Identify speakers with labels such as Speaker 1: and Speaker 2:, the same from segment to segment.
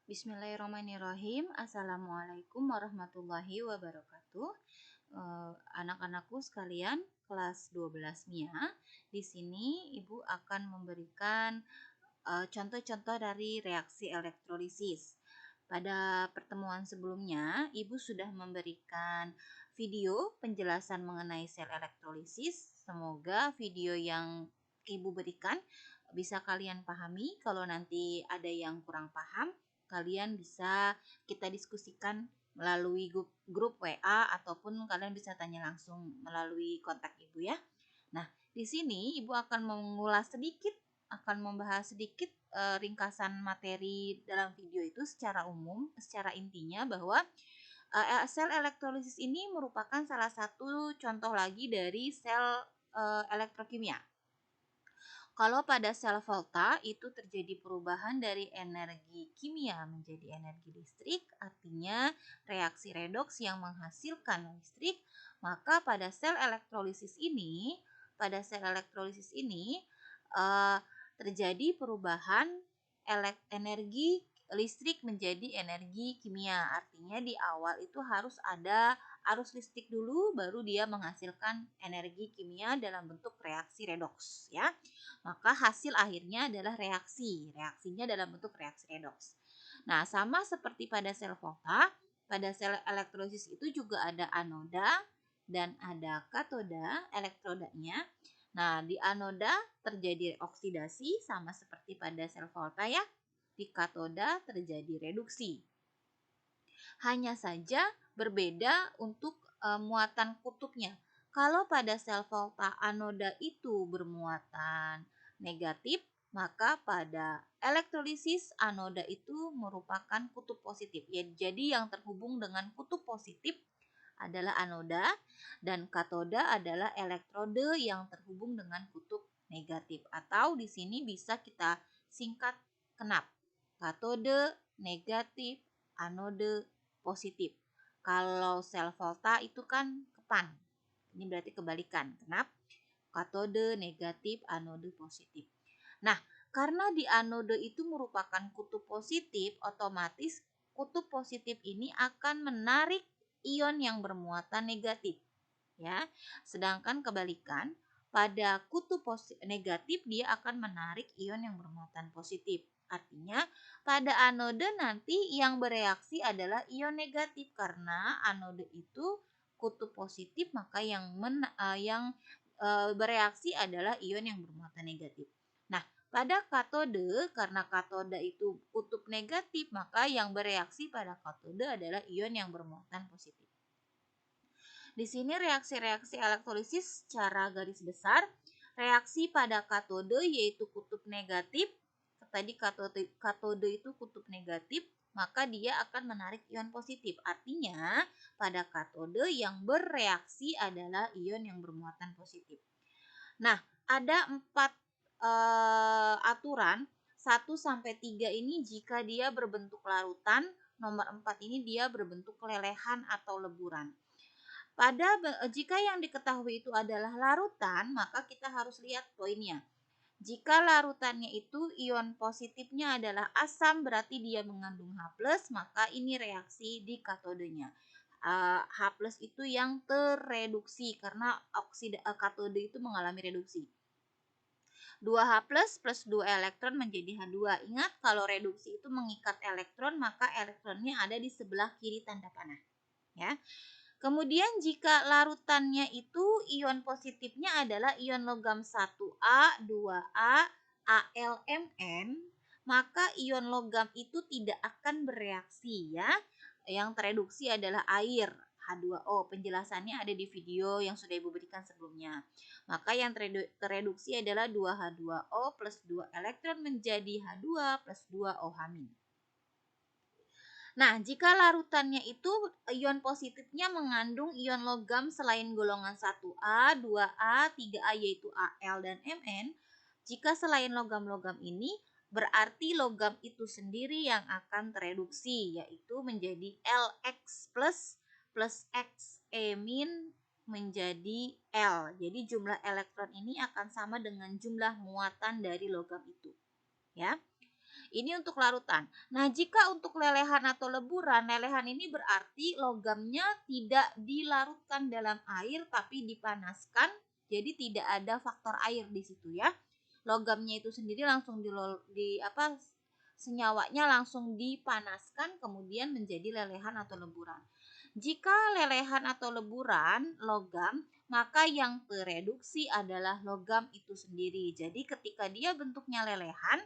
Speaker 1: Bismillahirrahmanirrahim. Assalamualaikum warahmatullahi wabarakatuh. Anak-anakku sekalian, kelas 12 MIA. Di sini Ibu akan memberikan contoh-contoh dari reaksi elektrolisis. Pada pertemuan sebelumnya, Ibu sudah memberikan video penjelasan mengenai sel elektrolisis. Semoga video yang Ibu berikan bisa kalian pahami. Kalau nanti ada yang kurang paham, kalian bisa kita diskusikan melalui grup WA ataupun kalian bisa tanya langsung melalui kontak Ibu ya. Nah, di sini Ibu akan akan membahas sedikit ringkasan materi dalam video itu secara umum, secara intinya bahwa sel elektrolisis ini merupakan salah satu contoh lagi dari sel elektrokimia. Kalau pada sel volta itu terjadi perubahan dari energi kimia menjadi energi listrik, artinya reaksi redoks yang menghasilkan listrik, maka pada sel elektrolisis ini terjadi perubahan energi listrik menjadi energi kimia. Artinya di awal itu harus ada arus listrik dulu baru dia menghasilkan energi kimia dalam bentuk reaksi redoks ya. Maka hasil akhirnya adalah reaksinya dalam bentuk reaksi redoks. Nah, sama seperti pada sel volta, pada sel elektrolisis itu juga ada anoda dan ada katoda elektrodanya. Nah, di anoda terjadi oksidasi sama seperti pada sel volta ya. Di katoda terjadi reduksi. Hanya saja berbeda untuk muatan kutubnya. Kalau pada sel volta anoda itu bermuatan negatif, maka pada elektrolisis anoda itu merupakan kutub positif. Ya, jadi yang terhubung dengan kutub positif adalah anoda dan katoda adalah elektrode yang terhubung dengan kutub negatif. Atau di sini bisa kita singkat KNAP. Katode negatif, anode positif. Kalau sel volta itu kan kepan. Ini berarti kebalikan. Kenapa? Katode negatif, anode positif. Nah, karena di anode itu merupakan kutub positif, otomatis kutub positif ini akan menarik ion yang bermuatan negatif. Ya, sedangkan kebalikan pada kutub negatif dia akan menarik ion yang bermuatan positif. Artinya pada anode nanti yang bereaksi adalah ion negatif karena anode itu kutub positif, maka yang bereaksi adalah ion yang bermuatan negatif. Nah, pada katode karena katode itu kutub negatif, maka yang bereaksi pada katode adalah ion yang bermuatan positif. Di sini reaksi-reaksi elektrolisis secara garis besar, reaksi pada katode yaitu kutub negatif. Tadi katode itu kutub negatif, maka dia akan menarik ion positif. Artinya pada katode yang bereaksi adalah ion yang bermuatan positif. Nah, ada 4 aturan 1 sampai 3 ini jika dia berbentuk larutan, nomor 4 ini dia berbentuk lelehan atau leburan. Jika yang diketahui itu adalah larutan, maka kita harus lihat poinnya. Jika larutannya itu ion positifnya adalah asam, berarti dia mengandung H+, maka ini reaksi di katodenya. H+ itu yang terreduksi karena katode itu mengalami reduksi. 2H+ plus 2 elektron menjadi H2. Ingat kalau reduksi itu mengikat elektron, maka elektronnya ada di sebelah kiri tanda panah. Ya. Kemudian jika larutannya itu ion positifnya adalah ion logam 1A, 2A, AlMn, maka ion logam itu tidak akan bereaksi ya. Yang tereduksi adalah air, H2O. Penjelasannya ada di video yang sudah Ibu berikan sebelumnya. Maka yang tereduksi adalah 2H2O plus 2 elektron menjadi H2 plus 2OH-. Nah, jika larutannya itu ion positifnya mengandung ion logam selain golongan 1A, 2A, 3A yaitu Al dan Mn, jika selain logam-logam ini berarti logam itu sendiri yang akan tereduksi yaitu menjadi Lx plus Xe- menjadi L. Jadi jumlah elektron ini akan sama dengan jumlah muatan dari logam itu. Ya. Ini untuk larutan. Nah, jika untuk lelehan atau leburan, lelehan ini berarti logamnya tidak dilarutkan dalam air tapi dipanaskan. Jadi tidak ada faktor air di situ ya. Logamnya itu sendiri langsung senyawanya langsung dipanaskan kemudian menjadi lelehan atau leburan. Jika lelehan atau leburan logam, maka yang tereduksi adalah logam itu sendiri. Jadi ketika dia bentuknya lelehan,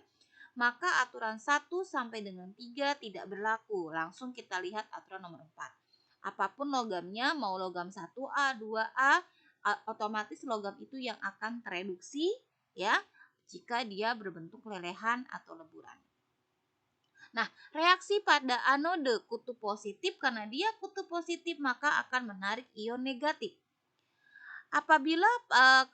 Speaker 1: maka aturan 1 sampai dengan 3 tidak berlaku. Langsung kita lihat aturan nomor 4. Apapun logamnya, mau logam 1A, 2A, otomatis logam itu yang akan tereduksi ya jika dia berbentuk lelehan atau leburan. Nah, reaksi pada anode kutub positif karena dia kutub positif maka akan menarik ion negatif. Apabila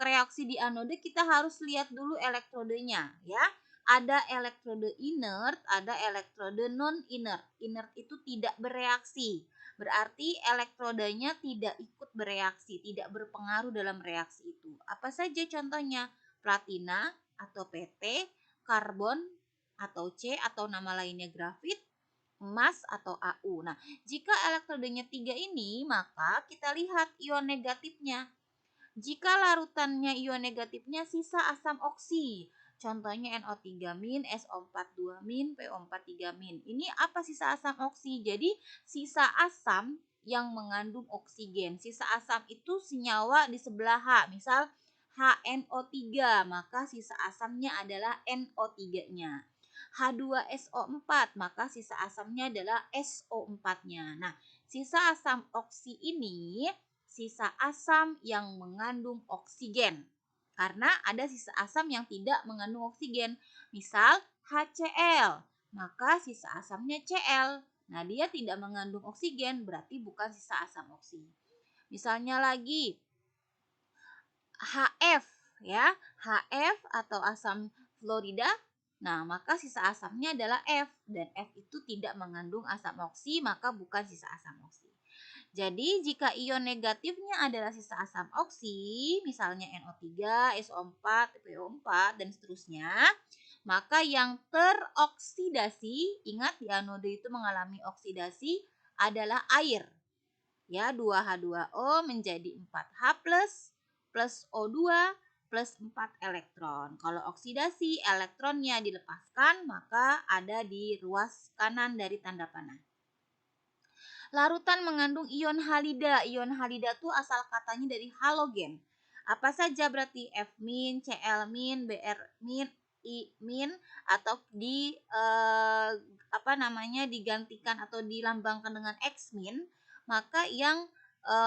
Speaker 1: reaksi di anode kita harus lihat dulu elektrodenya ya. Ada elektrode inert, ada elektrode non inert. Inert itu tidak bereaksi. Berarti elektrodenya tidak ikut bereaksi, tidak berpengaruh dalam reaksi itu. Apa saja contohnya? Platina atau PT, karbon atau C atau nama lainnya grafit, emas atau AU. Nah, jika elektrodenya 3 ini, maka kita lihat ion negatifnya. Jika larutannya ion negatifnya sisa asam oksi, contohnya NO3-, SO42-, PO43-. Ini apa sisa asam oksi? Jadi sisa asam yang mengandung oksigen. Sisa asam itu senyawa di sebelah H, misal HNO3, maka sisa asamnya adalah NO3-nya. H2SO4, maka sisa asamnya adalah SO4-nya. Nah, sisa asam oksi ini sisa asam yang mengandung oksigen. Karena ada sisa asam yang tidak mengandung oksigen. Misal HCl, maka sisa asamnya Cl. Nah, dia tidak mengandung oksigen, berarti bukan sisa asam oksi. Misalnya lagi HF ya, HF atau asam fluorida. Nah, maka sisa asamnya adalah F dan F itu tidak mengandung asam oksi, maka bukan sisa asam oksi. Jadi jika ion negatifnya adalah sisa asam oksi, misalnya NO3, SO4, PO4 dan seterusnya, maka yang teroksidasi, ingat di anode itu mengalami oksidasi adalah air. Ya, 2H2O menjadi 4H plus O2 plus 4 elektron. Kalau oksidasi elektronnya dilepaskan, maka ada di ruas kanan dari tanda panah. Larutan mengandung ion halida. Ion halida itu asal katanya dari halogen. Apa saja berarti F-, Cl-, Br-, I- atau digantikan atau dilambangkan dengan X-, maka yang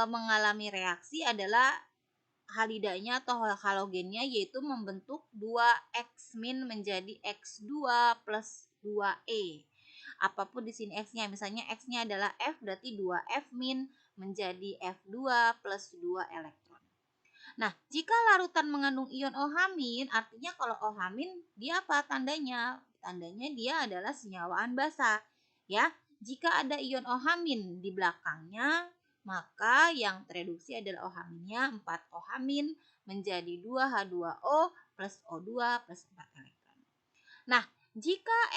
Speaker 1: mengalami reaksi adalah halidanya atau halogennya, yaitu membentuk 2X- menjadi X2 plus 2E. Apapun di sini X-nya, misalnya X-nya adalah F, berarti 2F- menjadi F2 plus 2 elektron. Nah, jika larutan mengandung ion OH-, artinya kalau OH- dia apa tandanya? Tandanya dia adalah senyawaan basa. Ya, jika ada ion OH- di belakangnya, maka yang tereduksi adalah OH-nya 4 OH- menjadi 2H2O plus O2 plus 4 elektron. Nah, jika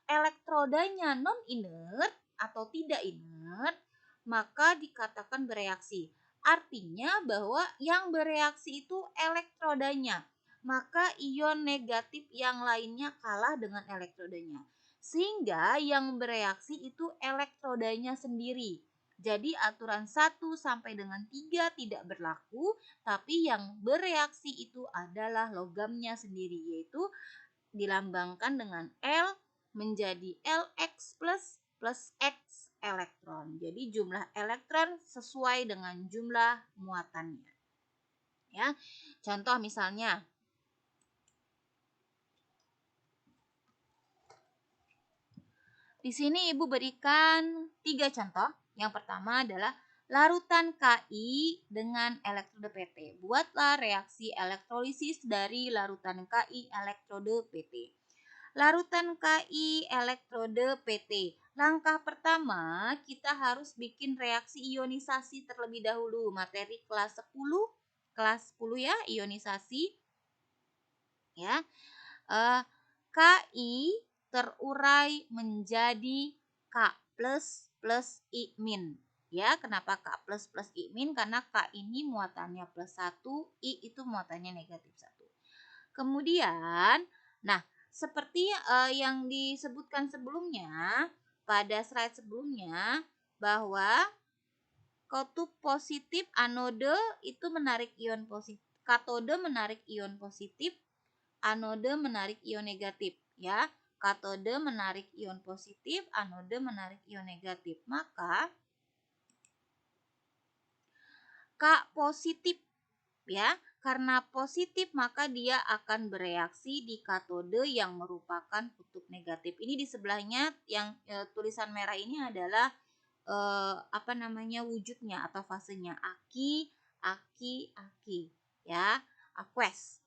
Speaker 1: elektrodanya non inert atau tidak inert, maka dikatakan bereaksi. Artinya bahwa yang bereaksi itu elektrodanya, maka ion negatif yang lainnya kalah dengan elektrodanya. Sehingga yang bereaksi itu elektrodanya sendiri. Jadi aturan 1 sampai dengan 3 tidak berlaku, tapi yang bereaksi itu adalah logamnya sendiri, yaitu dilambangkan dengan L menjadi Lx plus X elektron. Jadi jumlah elektron sesuai dengan jumlah muatannya. Ya. Contoh misalnya di sini Ibu berikan 3 contoh. Yang pertama adalah larutan Ki dengan elektrode PT. Buatlah reaksi elektrolisis dari larutan Ki elektrode PT. Larutan Ki elektrode PT. Langkah pertama, kita harus bikin reaksi ionisasi terlebih dahulu. Materi kelas 10 ya, ionisasi. Ya. Ki terurai menjadi K plus I min. Ya, kenapa K plus I min? Karena K ini muatannya plus 1, I itu muatannya negatif 1. Kemudian, nah seperti yang disebutkan sebelumnya, pada slide sebelumnya, bahwa kutub positif anode itu menarik ion positif, katode menarik ion positif, anode menarik ion negatif, ya. Katode menarik ion positif, anode menarik ion negatif. Maka K positif, ya, karena positif maka dia akan bereaksi di katode yang merupakan kutub negatif. Ini di sebelahnya yang tulisan merah ini adalah wujudnya atau fasenya, aki, aki, ya, aqueous.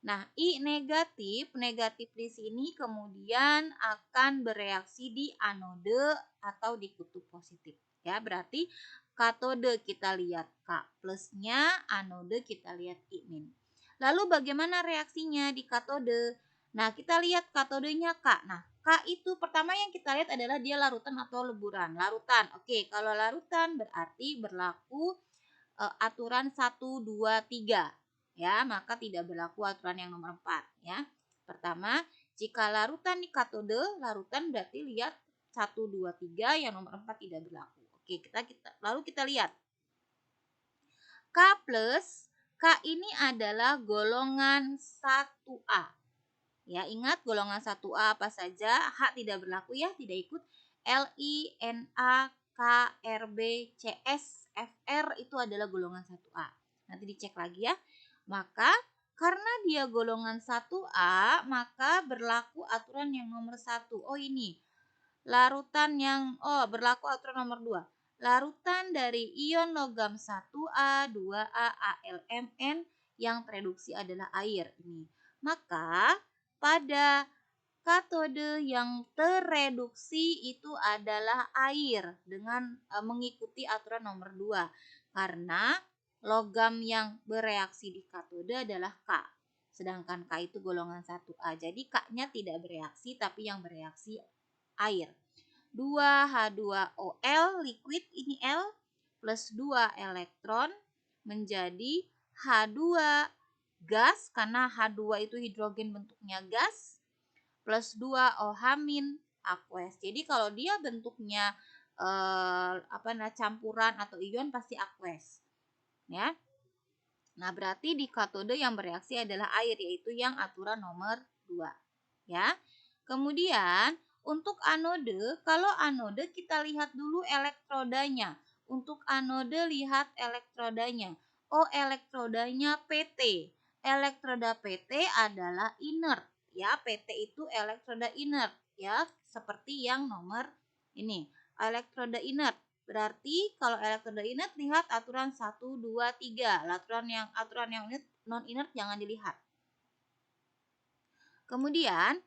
Speaker 1: Nah, I negatif di sini kemudian akan bereaksi di anode atau di kutub positif. Ya, berarti katode kita lihat K plusnya, anode kita lihat I min. Lalu bagaimana reaksinya di katode? Nah, kita lihat katodenya K. Nah, K itu pertama yang kita lihat adalah dia larutan atau leburan. Larutan. Oke, kalau larutan berarti berlaku aturan 1, 2, 3. Ya, maka tidak berlaku aturan yang nomor 4. Ya. Pertama, jika larutan di katode, larutan berarti lihat 1, 2, 3, yang nomor 4 tidak berlaku. Oke, lalu kita lihat. K plus, K ini adalah golongan 1A. Ya, ingat golongan 1A apa saja? H tidak berlaku ya, tidak ikut. Li, Na, K, Rb, Cs, Fr itu adalah golongan 1A. Nanti dicek lagi ya. Maka karena dia golongan 1A, maka berlaku aturan yang nomor 1. Oh ini, berlaku aturan nomor 2. Larutan dari ion logam 1A, 2A, AlMn yang tereduksi adalah air. Ini. Maka pada katode yang tereduksi itu adalah air dengan mengikuti aturan nomor 2. Karena logam yang bereaksi di katode adalah K. Sedangkan K itu golongan 1A. Jadi K-nya tidak bereaksi tapi yang bereaksi air. 2H2OL liquid ini L plus 2 elektron menjadi H2 gas karena H2 itu hidrogen bentuknya gas plus 2 OH- aqueous. Jadi kalau dia bentuknya campuran atau ion pasti aqueous. Ya. Nah, berarti di katode yang bereaksi adalah air yaitu yang aturan nomor 2. Ya. Kemudian untuk anode, kalau anode kita lihat dulu elektrodanya. Untuk anode lihat elektrodanya. Oh, elektrodanya PT. Elektroda PT adalah inert. Ya, PT itu elektroda inert. Ya, seperti yang nomor ini. Elektroda inert. Berarti kalau elektroda inert lihat aturan 1, 2, 3. Aturan yang non inert jangan dilihat. Kemudian,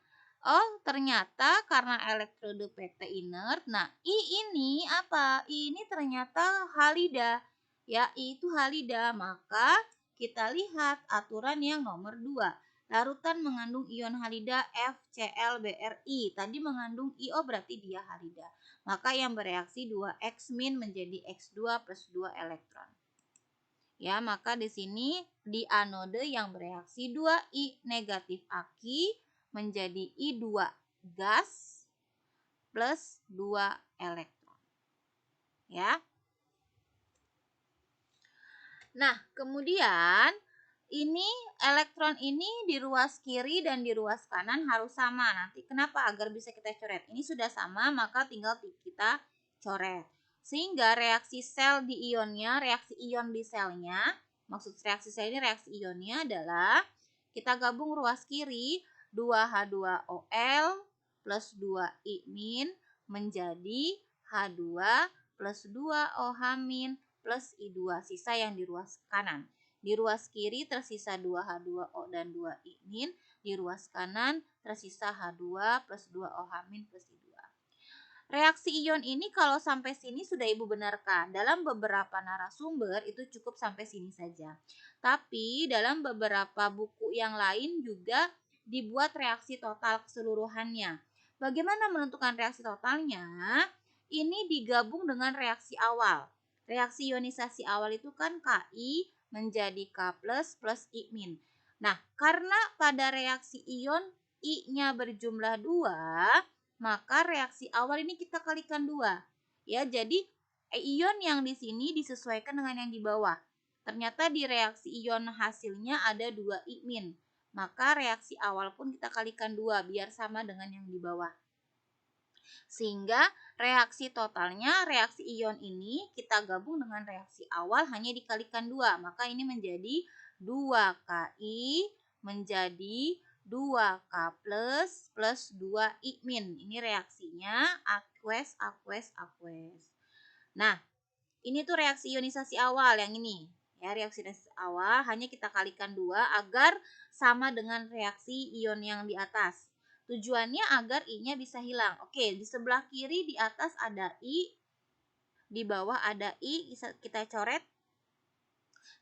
Speaker 1: ternyata karena elektrode PT inert, nah I ini apa? I ini ternyata halida. Ya, I itu halida, maka kita lihat aturan yang nomor 2. Larutan mengandung ion halida FCl-BrI. Tadi mengandung IO berarti dia halida. Maka yang bereaksi 2X- menjadi X2 plus 2 elektron. Ya, maka di sini di anode yang bereaksi 2I negatif aki menjadi I2 gas plus 2 elektron. Ya. Nah, kemudian ini elektron ini di ruas kiri dan di ruas kanan harus sama. Nanti kenapa? Agar bisa kita coret. Ini sudah sama, maka tinggal kita coret. Sehingga reaksi sel di ionnya, reaksi ion di selnya, maksud reaksi sel ini reaksi ionnya adalah kita gabung ruas kiri 2H2OL plus 2I- menjadi H2 plus 2OH- plus I2, sisa yang di ruas kanan. Di ruas kiri tersisa 2H2O dan 2I-, di ruas kanan tersisa H2 plus 2OH- plus I2. Reaksi ion ini kalau sampai sini sudah Ibu benarkan. Dalam beberapa narasumber itu cukup sampai sini saja. Tapi dalam beberapa buku yang lain juga dibuat reaksi total keseluruhannya. Bagaimana menentukan reaksi totalnya? Ini digabung dengan reaksi awal. Reaksi ionisasi awal itu kan Ki menjadi K plus I min. Nah, karena pada reaksi ion I-nya berjumlah 2, maka reaksi awal ini kita kalikan 2. Ya, jadi ion yang di sini disesuaikan dengan yang di bawah. Ternyata di reaksi ion hasilnya ada 2 I min. Maka reaksi awal pun kita kalikan 2 biar sama dengan yang di bawah. Sehingga reaksi totalnya, reaksi ion ini kita gabung dengan reaksi awal hanya dikalikan 2. Maka ini menjadi 2Ki menjadi 2K plus 2 I min. Ini reaksinya aqueous, aqueous, aqueous. Nah, ini tuh reaksi ionisasi awal yang ini. Ya, reaksi ionisasi awal hanya kita kalikan 2 agar sama dengan reaksi ion yang di atas. Tujuannya agar I-nya bisa hilang. Oke, di sebelah kiri di atas ada I, di bawah ada I, kita coret.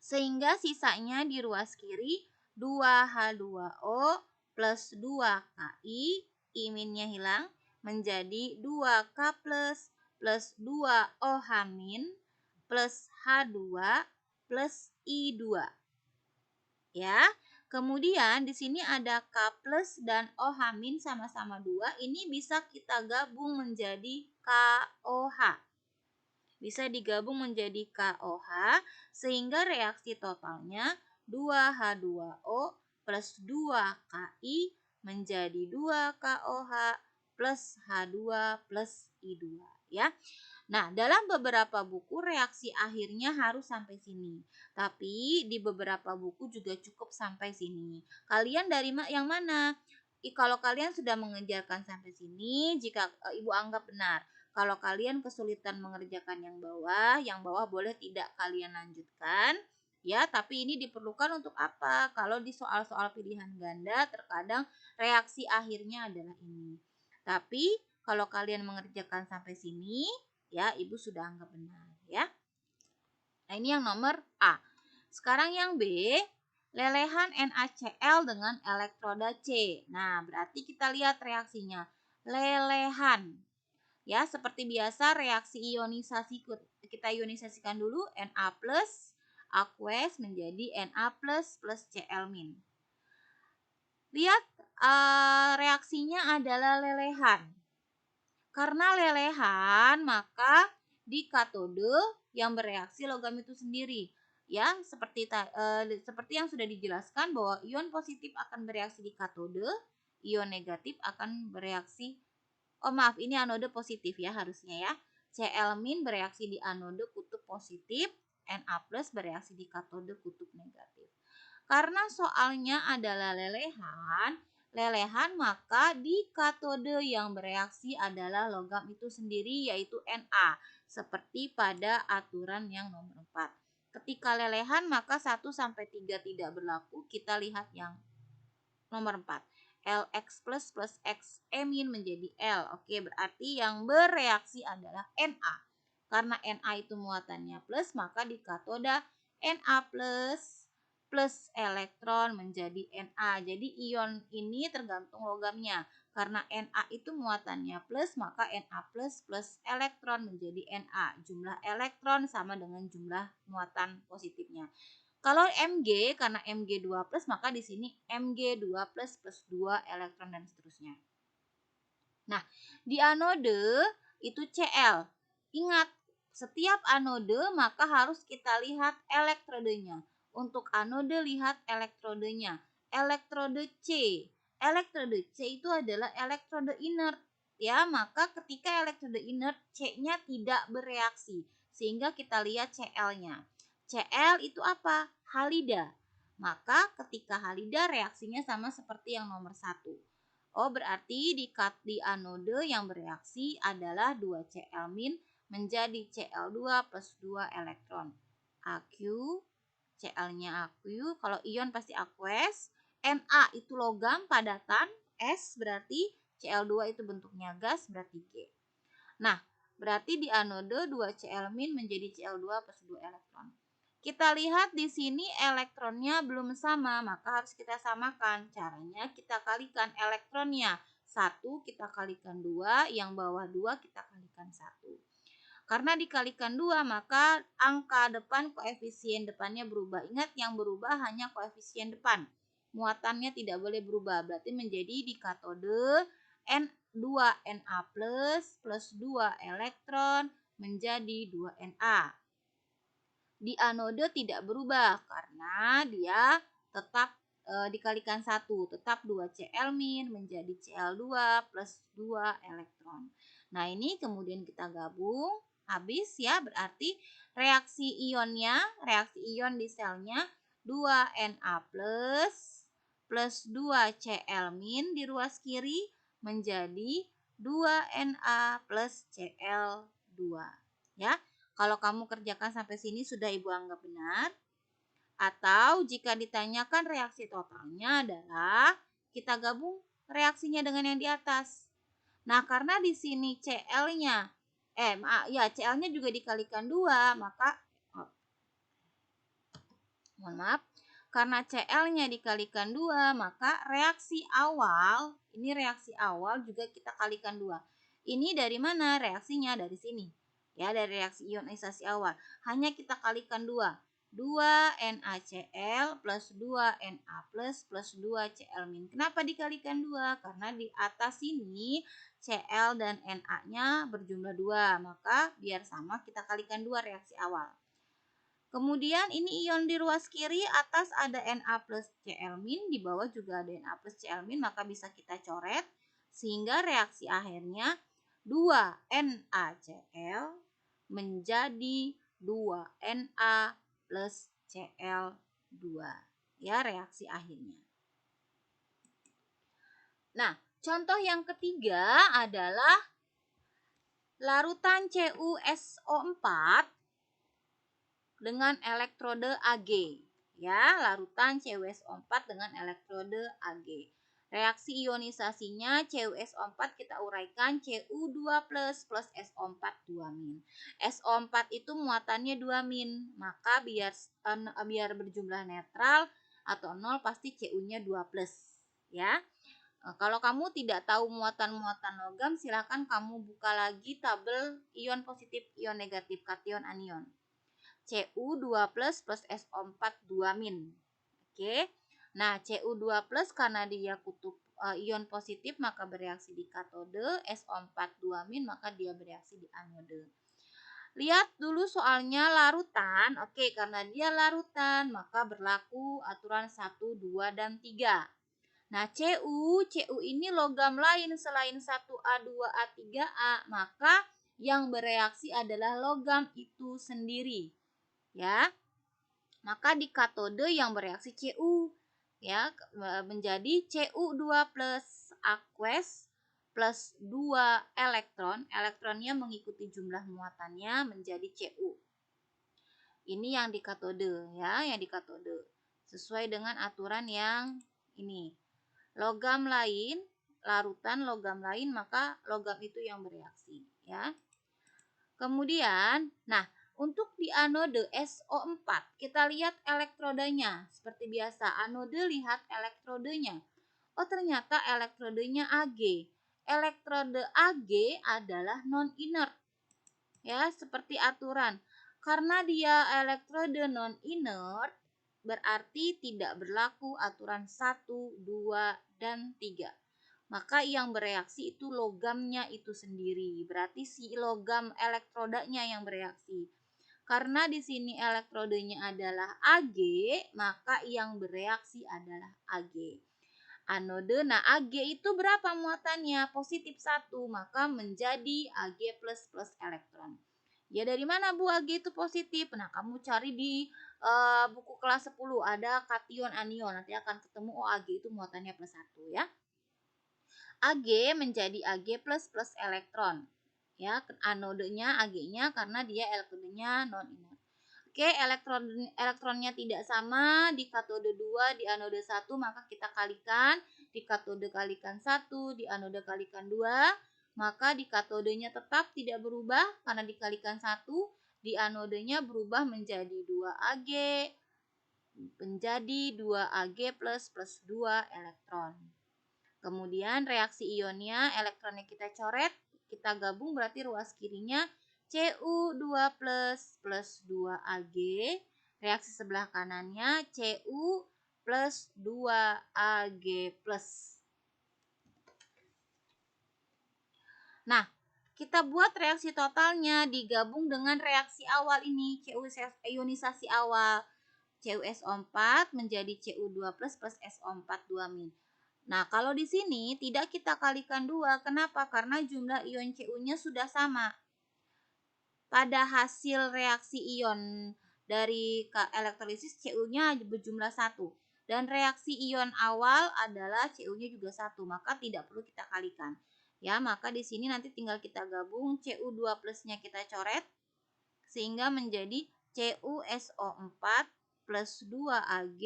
Speaker 1: Sehingga sisanya di ruas kiri 2H2O plus 2Ki, I-nya hilang, menjadi 2K plus 2OH min plus H2 plus I2. Ya. Kemudian di sini ada K plus dan OH min sama-sama 2. Ini bisa kita gabung menjadi KOH. Bisa digabung menjadi KOH sehingga reaksi totalnya 2H2O plus 2Ki menjadi 2KOH plus H2 plus I2 ya. Nah, dalam beberapa buku reaksi akhirnya harus sampai sini. Tapi di beberapa buku juga cukup sampai sini. Kalian dari yang mana? Kalau kalian sudah mengejarkan sampai sini, jika Ibu anggap benar. Kalau kalian kesulitan mengerjakan yang bawah boleh tidak kalian lanjutkan. Ya, tapi ini diperlukan untuk apa? Kalau di soal-soal pilihan ganda terkadang reaksi akhirnya adalah ini. Tapi kalau kalian mengerjakan sampai sini, ya, Ibu sudah anggap benar, ya. Nah, ini yang nomor A. Sekarang yang B, lelehan NaCl dengan elektroda C. Nah, berarti kita lihat reaksinya. Lelehan. Ya, seperti biasa reaksi ionisasi kita ionisasikan dulu Na plus aqueous menjadi Na plus Cl min. Lihat reaksinya adalah lelehan. Karena lelehan, maka di katode yang bereaksi logam itu sendiri. Ya, seperti yang sudah dijelaskan bahwa ion positif akan bereaksi di katode, ion negatif akan bereaksi ini anode positif ya harusnya ya. Cl- bereaksi di anode kutub positif, Na plus bereaksi di katode kutub negatif. Karena soalnya adalah lelehan maka di katode yang bereaksi adalah logam itu sendiri yaitu Na seperti pada aturan yang nomor 4. Ketika lelehan maka 1 sampai 3 tidak berlaku, kita lihat yang nomor 4. Lx plus X min menjadi L. Oke, berarti yang bereaksi adalah Na. Karena Na itu muatannya plus, maka di katoda Na plus elektron menjadi Na. Jadi ion ini tergantung logamnya. Karena Na itu muatannya plus, maka Na plus elektron menjadi Na. Jumlah elektron sama dengan jumlah muatan positifnya. Kalau Mg, karena Mg 2 plus, maka di sini Mg 2 plus 2 elektron dan seterusnya. Nah, di anode itu Cl. Ingat, setiap anode maka harus kita lihat elektrodenya. Untuk anode lihat elektrodenya. Elektrode C. Elektrode C itu adalah elektrode inert. Ya, maka ketika elektrode inert C-nya tidak bereaksi. Sehingga kita lihat Cl-nya. Cl itu apa? Halida. Maka ketika halida reaksinya sama seperti yang nomor 1. Oh, berarti di anode yang bereaksi adalah 2Cl- menjadi Cl2 plus 2 elektron. Aq, Cl-nya Aq, kalau ion pasti aqueous. Na itu logam padatan, S berarti Cl2 itu bentuknya gas berarti G. Nah, berarti di anode 2Cl- menjadi Cl2 plus 2 elektron. Kita lihat di sini elektronnya belum sama, maka harus kita samakan. Caranya kita kalikan elektronnya. 1 kita kalikan 2, yang bawah 2 kita kalikan 1. Karena dikalikan 2, maka angka depan, koefisien depannya berubah. Ingat, yang berubah hanya koefisien depan. Muatannya tidak boleh berubah. Berarti menjadi di katode N2Na plus 2 elektron menjadi 2Na. Di anode tidak berubah karena dia tetap dikalikan 1, tetap 2Cl- menjadi Cl2 plus 2 elektron. Nah, ini kemudian kita gabung, habis ya, berarti reaksi reaksi ion di selnya 2Na plus 2Cl- di ruas kiri menjadi 2Na plus Cl2. Ya. Kalau kamu kerjakan sampai sini sudah Ibu anggap benar. Atau jika ditanyakan reaksi totalnya adalah kita gabung reaksinya dengan yang di atas. Nah, karena di sini Cl-nya Cl-nya juga dikalikan 2, maka mohon maaf, karena Cl-nya dikalikan 2, maka reaksi awal juga kita kalikan 2. Ini dari mana reaksinya? Dari sini. Ya, dari reaksi ionisasi awal. Hanya kita kalikan 2. 2NaCl plus 2Na plus 2Cl-. Kenapa dikalikan 2? Karena di atas sini Cl dan Na-nya berjumlah 2. Maka biar sama kita kalikan 2 reaksi awal. Kemudian ini ion di ruas kiri, atas ada Na plus Cl-, di bawah juga ada Na plus Cl-, maka bisa kita coret sehingga reaksi akhirnya 2NaCl menjadi 2Na plus Cl2. Ya, reaksi akhirnya. Nah, contoh yang ketiga adalah larutan CuSO4 dengan elektrode Ag. Ya, larutan CuSO4 dengan elektrode Ag. Reaksi ionisasinya CuSO4 kita uraikan Cu2 plus SO4 2-. SO4 itu muatannya 2-, maka biar berjumlah netral atau 0 pasti Cu-nya 2 plus. Ya. Kalau kamu tidak tahu muatan-muatan logam, silakan kamu buka lagi tabel ion positif, ion negatif, kation, anion. Cu2 plus SO4 2-. Oke. Nah, Cu2 plus karena dia kutub ion positif maka bereaksi di katode, SO4 2- maka dia bereaksi di anode. Lihat dulu soalnya larutan. Oke, karena dia larutan maka berlaku aturan 1, 2, dan 3. Nah, Cu ini logam lain selain 1A2A3A, maka yang bereaksi adalah logam itu sendiri. Ya. Maka di katode yang bereaksi Cu ya menjadi Cu2 plus aqueous plus 2 elektron. Elektronnya mengikuti jumlah muatannya menjadi Cu. Ini yang di katode ya, yang di katode. Sesuai dengan aturan yang ini. Logam lain, larutan logam lain, maka logam itu yang bereaksi ya. Kemudian, nah, untuk di anode SO4, kita lihat elektrodenya. Seperti biasa, anode lihat elektrodenya. Oh, ternyata elektrodenya Ag. Elektrode Ag adalah non-inert. Ya, seperti aturan. Karena dia elektrode non-inert, berarti tidak berlaku aturan 1, 2, dan 3. Maka yang bereaksi itu logamnya itu sendiri. Berarti si logam elektrodanya yang bereaksi. Karena di sini elektrodenya adalah Ag, maka yang bereaksi adalah Ag. Anode, nah Ag itu berapa muatannya? Positif 1, maka menjadi Ag plus elektron. Ya, dari mana Bu Ag itu positif? Nah, kamu cari di buku kelas 10 ada kation anion. Nanti akan ketemu Ag itu muatannya plus 1 ya. Ag menjadi Ag plus elektron. Ya, anodenya Ag-nya karena dia elektronnya non-inert. Oke, elektronnya tidak sama di katode 2, di anode 1, maka kita kalikan. Di katode kalikan 1, di anode kalikan 2, maka di katodenya tetap tidak berubah karena dikalikan 1, di anodenya berubah menjadi 2Ag, menjadi 2Ag plus 2 elektron. Kemudian reaksi ionnya, elektronnya kita coret, kita gabung berarti ruas kirinya Cu2 plus 2Ag. Reaksi sebelah kanannya Cu plus 2Ag plus. Nah, kita buat reaksi totalnya digabung dengan reaksi awal ini, ionisasi awal. CuSO4 menjadi Cu2 plus SO4 2-. Nah, kalau di sini tidak kita kalikan 2, kenapa? Karena jumlah ion Cu-nya sudah sama. Pada hasil reaksi ion dari elektrolisis Cu-nya berjumlah 1. Dan reaksi ion awal adalah Cu-nya juga 1, maka tidak perlu kita kalikan. Ya, maka di sini nanti tinggal kita gabung Cu2 plusnya kita coret sehingga menjadi CuSO4 plus 2Ag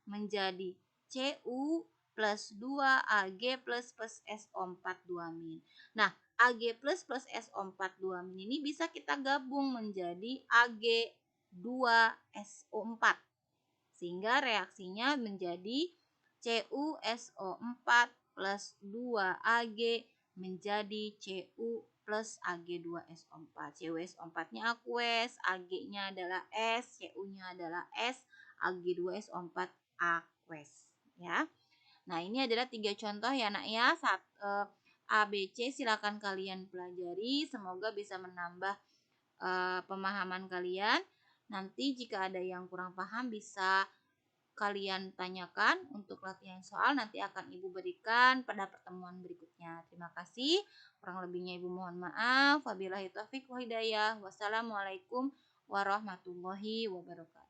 Speaker 1: menjadi Cu plus 2Ag plus SO4 2-. Nah, Ag plus SO4 2- ini bisa kita gabung menjadi Ag2SO4. Sehingga reaksinya menjadi CuSO4 plus 2Ag menjadi Cu plus Ag2SO4. CuSO4-nya aqueous, Ag-nya adalah S, Cu-nya adalah S, Ag2SO4 aqueous. Ya. Nah, ini adalah 3 contoh ya nak ya. A, B, C silakan kalian pelajari. Semoga bisa menambah pemahaman kalian. Nanti jika ada yang kurang paham bisa kalian tanyakan untuk latihan soal, nanti akan Ibu berikan pada pertemuan berikutnya. Terima kasih. Kurang lebihnya Ibu mohon maaf. Wabillahi taufiq wal hidayah. Wassalamualaikum warahmatullahi wabarakatuh.